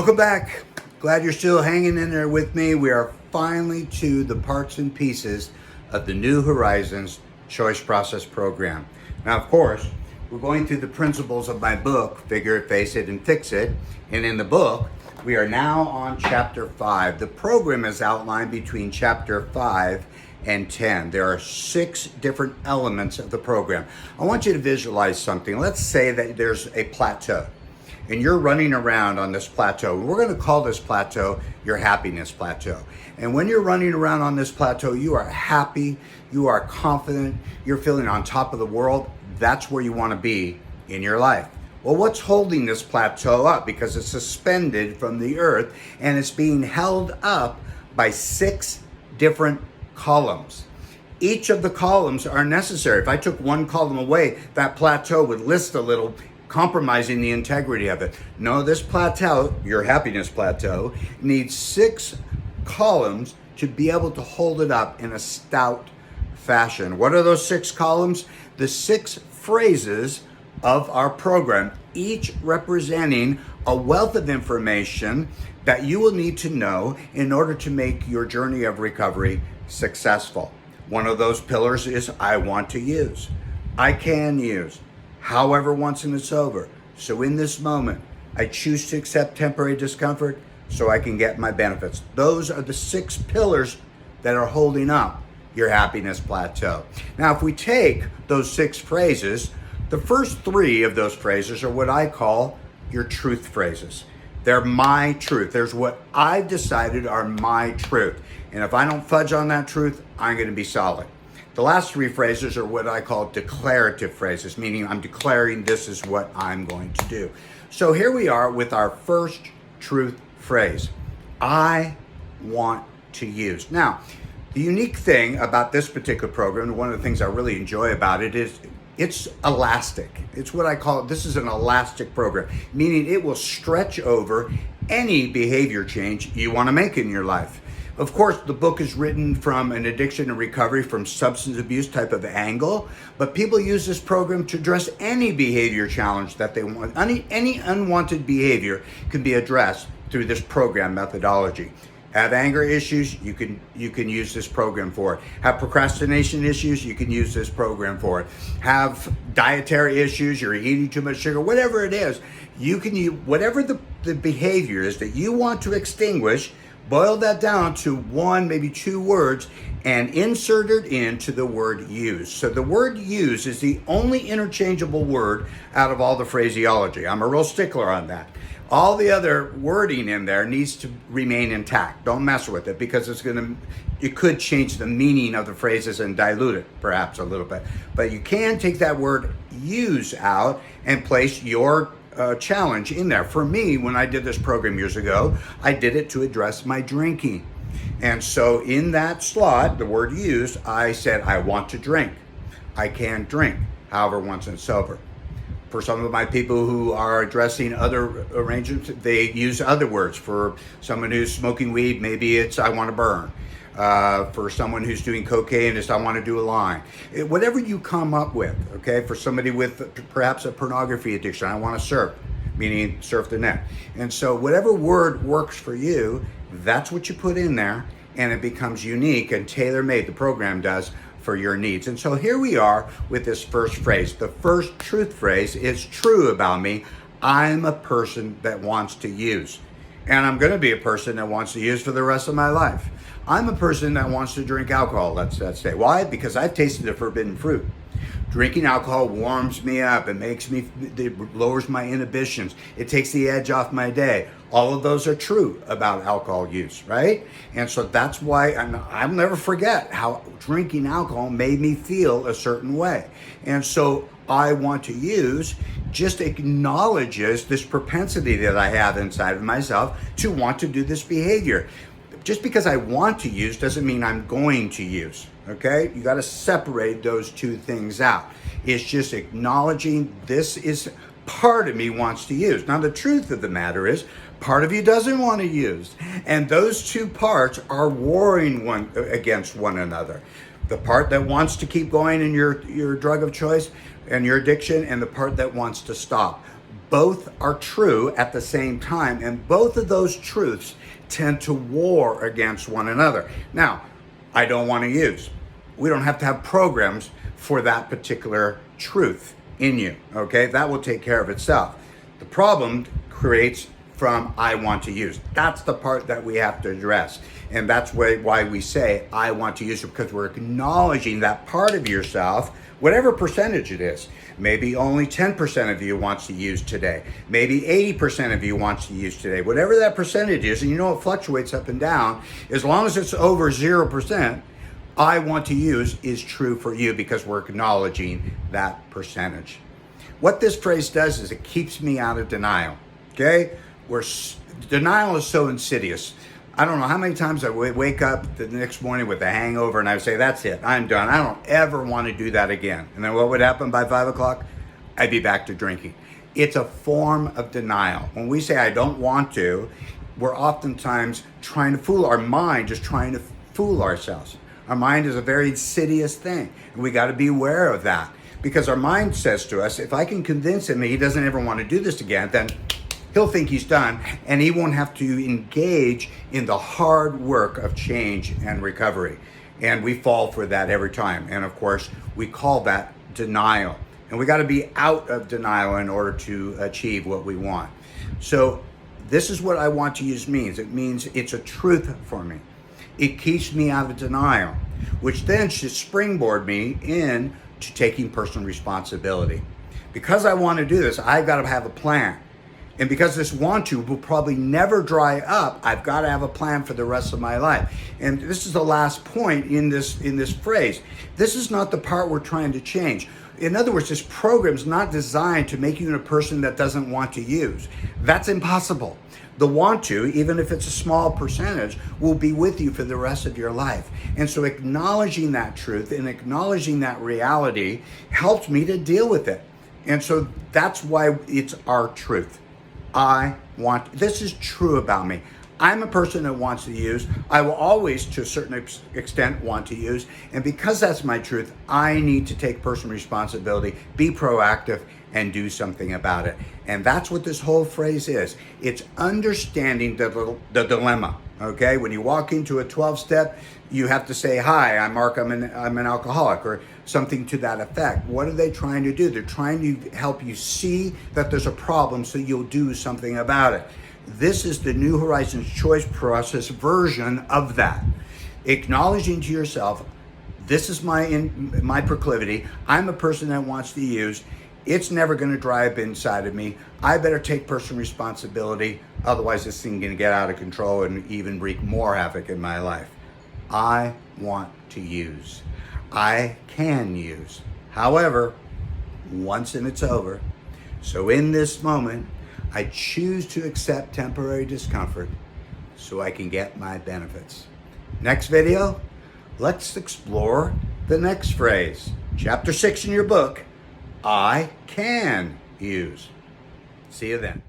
Welcome back. Glad you're still hanging in there with me. We are finally to the parts and pieces of the New Horizons Choice Process Program. Now, of course, we're going through the principles of my book, Figure It, Face It, and Fix It. And in the book, we are now on Chapter 5. The program is outlined between Chapter 5 and 10. There are 6 different elements of the program. I want you to visualize something. Let's say that there's a plateau, and you're running around on this plateau. We're going to call this plateau your happiness plateau. And when you're running around on this plateau, you are happy, you are confident, you're feeling on top of the world. That's where you want to be in your life. Well, what's holding this plateau up? Because it's suspended from the earth and it's being held up by 6 different columns. Each of the columns are necessary. If I took one column away, that plateau would list a little, compromising the integrity of it. No, this plateau, your happiness plateau, needs 6 columns to be able to hold it up in a stout fashion. What are those 6 columns? The 6 phrases of our program, each representing a wealth of information that you will need to know in order to make your journey of recovery successful. One of those pillars is I want to use. I can use. However, once and it's over. So in this moment, I choose to accept temporary discomfort so I can get my benefits. Those are the 6 pillars that are holding up your happiness plateau. Now, if we take those 6 phrases, the first 3 of those phrases are what I call your truth phrases. They're my truth. There's what I've decided are my truth. And if I don't fudge on that truth, I'm going to be solid. The last 3 phrases are what I call declarative phrases, meaning I'm declaring this is what I'm going to do. So here we are with our first truth phrase. I want to use. Now, the unique thing about this particular program, one of the things I really enjoy about it is it's elastic. It's what I call it. This is an elastic program, meaning it will stretch over any behavior change you want to make in your life. Of course, the book is written from an addiction and recovery from substance abuse type of angle, but people use this program to address any behavior challenge that they want. Any unwanted behavior can be addressed through this program methodology. Have anger issues, you can use this program for it. Have procrastination issues, you can use this program for it. Have dietary issues, you're eating too much sugar, whatever it is, you can use whatever the behavior is that you want to extinguish. Boil that down to 1, maybe 2 words and insert it into the word use. So the word use is the only interchangeable word out of all the phraseology. I'm a real stickler on that. All the other wording in there needs to remain intact. Don't mess with it because it could change the meaning of the phrases and dilute it perhaps a little bit. But you can take that word use out and place your challenge in there. For me, when I did this program years ago, I did it to address my drinking. And so in that slot, the word use, I said, I want to drink. I can drink, however, once and sober. For some of my people who are addressing other arrangements, they use other words. For someone who's smoking weed, maybe it's I want to burn. For someone who's doing cocaine, it's I want to do a line. Whatever you come up with, okay? For somebody with perhaps a pornography addiction, I want to surf, meaning surf the net. And so whatever word works for you, that's what you put in there, and it becomes unique and tailor-made, the program does, for your needs. And so here we are with this first phrase. The first truth phrase is true about me. I'm a person that wants to use. And I'm going to be a person that wants to use for the rest of my life. I'm a person that wants to drink alcohol, let's say. Why? Because I've tasted the forbidden fruit. Drinking alcohol warms me up. It lowers my inhibitions. It takes the edge off my day. All of those are true about alcohol use, right? And so that's why I'll never forget how drinking alcohol made me feel a certain way. And so I want to use just acknowledges this propensity that I have inside of myself to want to do this behavior. Just because I want to use doesn't mean I'm going to use, okay? You got to separate those 2 things out. It's just acknowledging this is part of me wants to use. Now, the truth of the matter is part of you doesn't want to use. And those 2 parts are warring one against one another. The part that wants to keep going in your drug of choice and your addiction, and the part that wants to stop. Both are true at the same time, and both of those truths tend to war against one another. Now, I don't want to use. We don't have to have programs for that particular truth in you, okay? That will take care of itself. The problem creates from I want to use. That's the part that we have to address. And that's why we say I want to use it, because we're acknowledging that part of yourself, whatever percentage it is. Maybe only 10% of you wants to use today. Maybe 80% of you wants to use today. Whatever that percentage is, and you know it fluctuates up and down, as long as it's over 0%, I want to use is true for you, because we're acknowledging that percentage. What this phrase does is it keeps me out of denial, okay? Denial is so insidious. I don't know how many times I wake up the next morning with a hangover and I would say, that's it, I'm done. I don't ever want to do that again. And then what would happen by 5 o'clock? I'd be back to drinking. It's a form of denial. When we say I don't want to, we're oftentimes trying to fool our mind, just trying to fool ourselves. Our mind is a very insidious thing, and we got to be aware of that, because our mind says to us, if I can convince him that he doesn't ever want to do this again, then he'll think he's done, and he won't have to engage in the hard work of change and recovery. And we fall for that every time. And of course, we call that denial. And we got to be out of denial in order to achieve what we want. So this is what I want to use means. It means it's a truth for me. It keeps me out of denial, which then should springboard me in to taking personal responsibility. Because I want to do this, I've got to have a plan. And because this want to will probably never dry up, I've got to have a plan for the rest of my life. And this is the last point in this phrase. This is not the part we're trying to change. In other words, this program is not designed to make you a person that doesn't want to use. That's impossible. The want to, even if it's a small percentage, will be with you for the rest of your life. And so acknowledging that truth and acknowledging that reality helps me to deal with it. And so that's why it's our truth. This is true about me. I'm a person that wants to use. I will always, to a certain extent, want to use. And because that's my truth, I need to take personal responsibility, be proactive, and do something about it. And that's what this whole phrase is. It's understanding the dilemma, okay? When you walk into a 12-step, you have to say, hi, I'm Mark, I'm an alcoholic, or something to that effect. What are they trying to do? They're trying to help you see that there's a problem so you'll do something about it. This is the New Horizons choice process version of that. Acknowledging to yourself, this is my proclivity. I'm a person that wants to use. It's never going to dry up inside of me. I better take personal responsibility. Otherwise, this thing is going to get out of control and even wreak more havoc in my life. I want to use. I can use. However, once and it's over. So in this moment, I choose to accept temporary discomfort so I can get my benefits. Next video, let's explore the next phrase. Chapter 6 in your book, I can use. See you then.